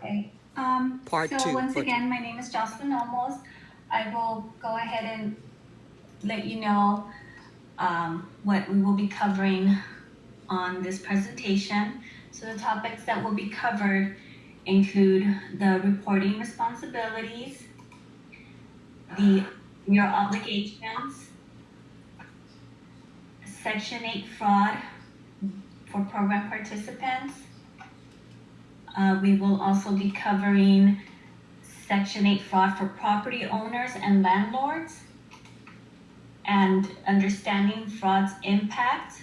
Okay. Part So two. once again, my name is Jocelyn Olmos. I will go ahead and let you know what we will be covering on this presentation. So the topics that will be covered include the reporting responsibilities, your obligations, Section 8 fraud for program participants. We will also be covering Section 8 fraud for property owners and landlords, and understanding fraud's impact,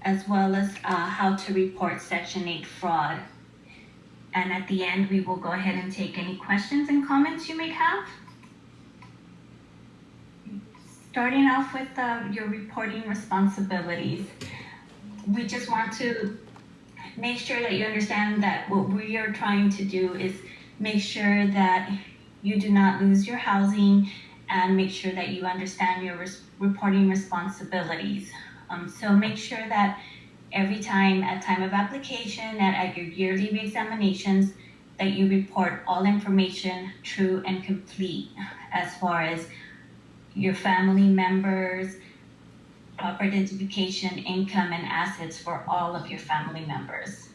as well as how to report Section 8 fraud. And at the end, we will go ahead and take any questions and comments you may have. Starting off with your reporting responsibilities, we just want to make sure that you understand that what we are trying to do is make sure that you do not lose your housing and make sure that you understand your reporting responsibilities. So make sure that every time at time of application and at your yearly reexaminations that you report all information true and complete as far as your family members, proper identification, income, and assets for all of your family members.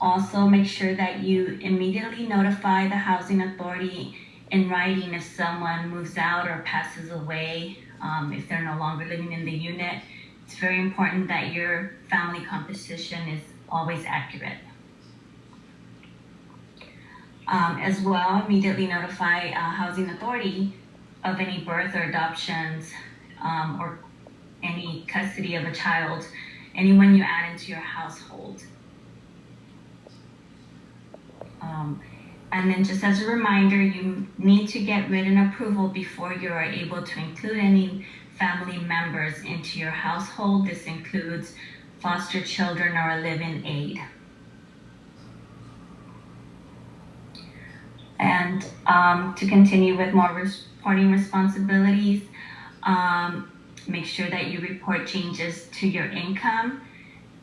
Also, make sure that you immediately notify the housing authority in writing if someone moves out or passes away, if they're no longer living in the unit. It's very important that your family composition is always accurate. As well, immediately notify housing authority of any birth or adoptions or any custody of a child, anyone you add into your household. And then just as a reminder, you need to get written approval before you are able to include any family members into your household. This includes foster children or a live-in aid. And to continue with more reporting responsibilities, make sure that you report changes to your income.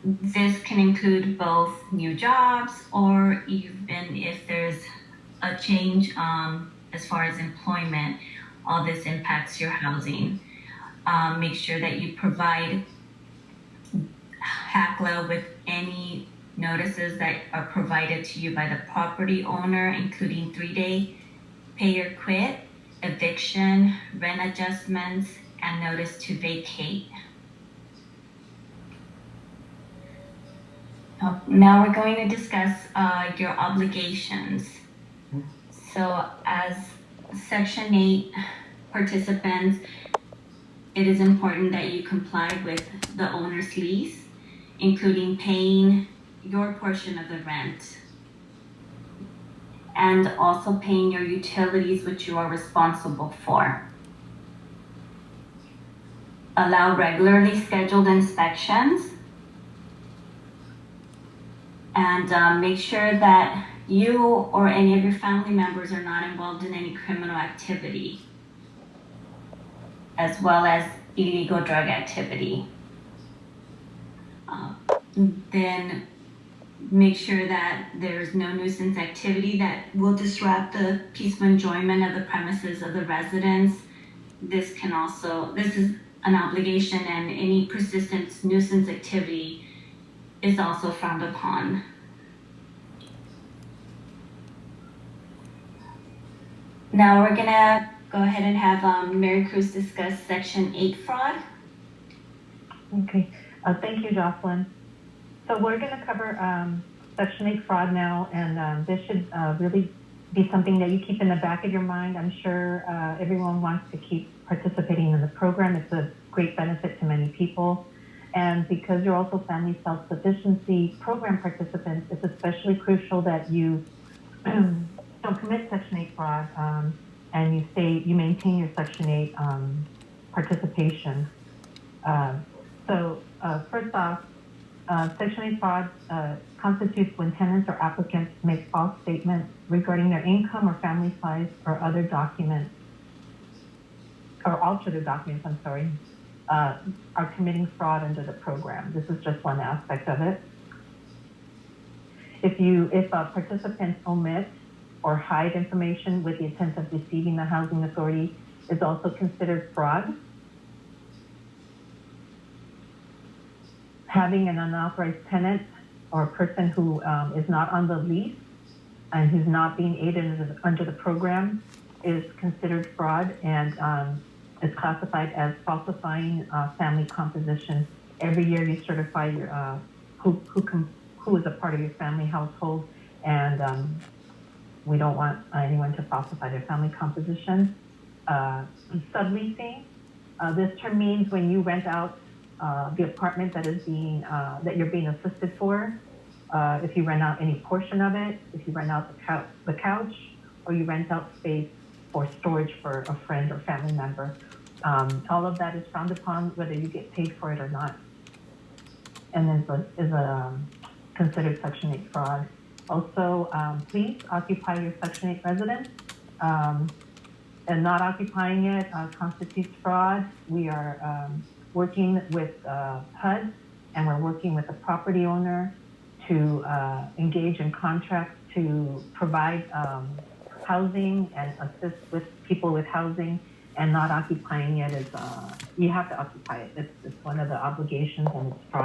This can include both new jobs or even if there's a change as far as employment, all this impacts your housing. Make sure that you provide HACLA with any notices that are provided to you by the property owner, including 3-day pay or quit, eviction, rent adjustments, and notice to vacate. Now we're going to discuss your obligations. So as Section 8 participants, it is important that you comply with the owner's lease, including paying your portion of the rent and also paying your utilities, which you are responsible for. Allow regularly scheduled inspections and make sure that you or any of your family members are not involved in any criminal activity, as well as illegal drug activity. Then make sure that there's no nuisance activity that will disrupt the peaceful enjoyment of the premises of the residents. This is an obligation, and any persistent nuisance activity is also frowned upon. Now we're gonna go ahead and have Mary Cruz discuss Section 8 fraud. Okay, thank you, Jocelyn. So we're gonna cover Section 8 fraud now, and this should really be something that you keep in the back of your mind. I'm sure everyone wants to keep participating in the program. It's a great benefit to many people. And because you're also family self-sufficiency program participants, it's especially crucial that you don't commit Section 8 fraud and you maintain your Section 8 participation. So first off, Section 8 fraud constitutes when tenants or applicants make false statements regarding their income or family size or other documents, or alter their documents, are committing fraud under the program. This is just one aspect of it. If participants omit or hide information with the intent of deceiving the housing authority, is also considered fraud. Having an unauthorized tenant or a person who is not on the lease and who's not being aided under the program is considered fraud and is classified as falsifying family composition. Every year you certify your who is a part of your family household, and we don't want anyone to falsify their family composition. Subleasing. This term means when you rent out the apartment that is being that you're being assisted for. If you rent out any portion of it, if you rent out the couch, or you rent out space for storage for a friend or family member, all of that is frowned upon, whether you get paid for it or not, and is considered Section 8 fraud. Also, please occupy your Section 8 residence. And not occupying it constitutes fraud. We are working with HUD, and we're working with the property owner to engage in contracts to provide housing and assist with people with housing, and not occupying it is, you have to occupy it. It's one of the obligations, and it's fraud.